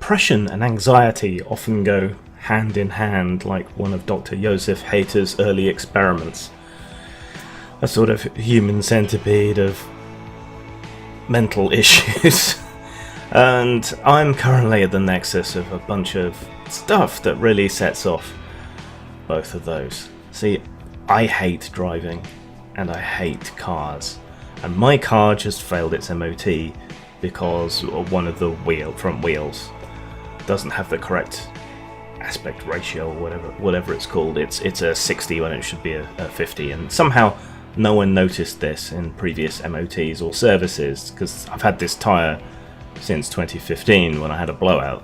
depression and anxiety often go hand in hand, like one of Dr. Joseph Hayter's early experiments. A sort of human centipede of mental issues. And I'm currently at the nexus of a bunch of stuff that really sets off both of those. See, I hate driving and I hate cars. And my car just failed its MOT because one of the front wheels doesn't have the correct aspect ratio or whatever it's called. It's a 60 when it should be a 50, and somehow no one noticed this in previous MOTs or services, because I've had this tyre since 2015 when I had a blowout.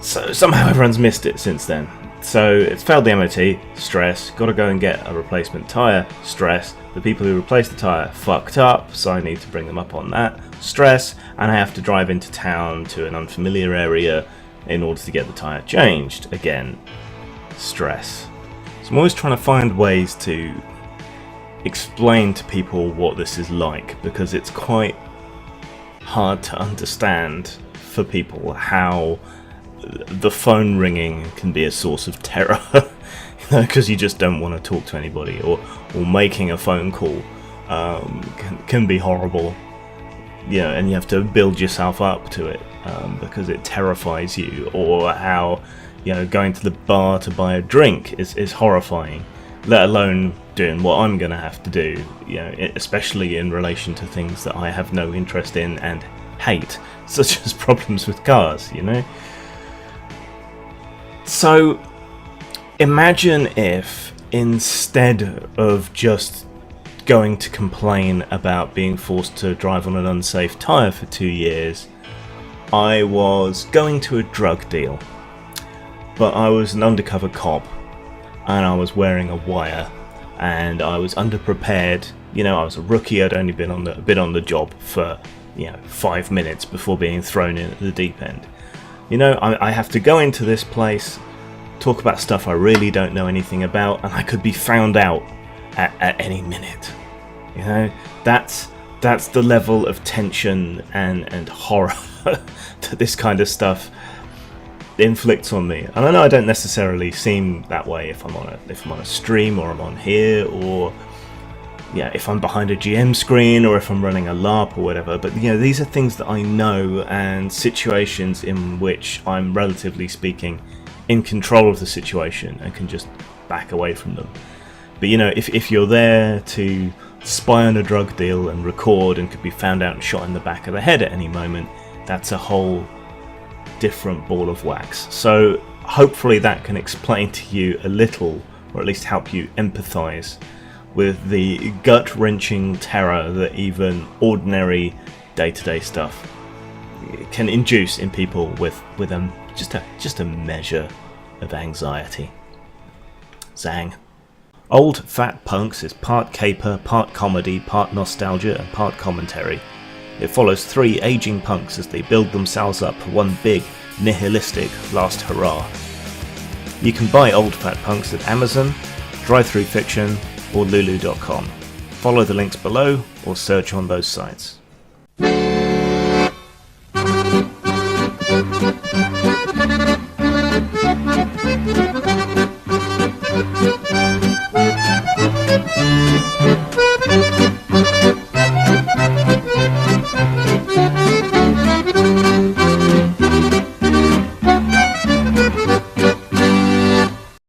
So somehow everyone's missed it since then. So it's failed the MOT, stress, got to go and get a replacement tyre, stress. The people who replaced the tyre fucked up, so I need to bring them up on that, stress, and I have to drive into town to an unfamiliar area in order to get the tyre changed. Again, stress. So I'm always trying to find ways to explain to people what this is like, because it's quite hard to understand for people how the phone ringing can be a source of terror, because you just don't want to talk to anybody, or making a phone call can be horrible, and you have to build yourself up to it because it terrifies you, or how going to the bar to buy a drink is horrifying, let alone doing what I'm going to have to do, especially in relation to things that I have no interest in and hate, such as problems with cars, So imagine if, instead of just going to complain about being forced to drive on an unsafe tyre for 2 years, I was going to a drug deal, but I was an undercover cop and I was wearing a wire and I was underprepared. I was a rookie. I'd only been on the job for 5 minutes before being thrown in at the deep end. I have to go into this place, talk about stuff I really don't know anything about, and I could be found out at any minute. That's the level of tension and horror that this kind of stuff inflicts on me. And I know I don't necessarily seem that way if I'm on a stream, or I'm on here, or if I'm behind a GM screen, or if I'm running a LARP or whatever. But these are things that I know, and situations in which I'm, relatively speaking, in control of the situation and can just back away from them. But if you're there to spy on a drug deal and record and could be found out and shot in the back of the head at any moment, that's a whole different ball of wax. So hopefully that can explain to you a little, or at least help you empathize with the gut-wrenching terror that even ordinary day-to-day stuff can induce in people with just a measure of anxiety. Zang. Old Fat Punks is part caper, part comedy, part nostalgia, and part commentary. It follows 3 aging punks as they build themselves up for one big, nihilistic last hurrah. You can buy Old Fat Punks at Amazon, Drive-Thru Fiction, or Lulu.com. Follow the links below or search on those sites.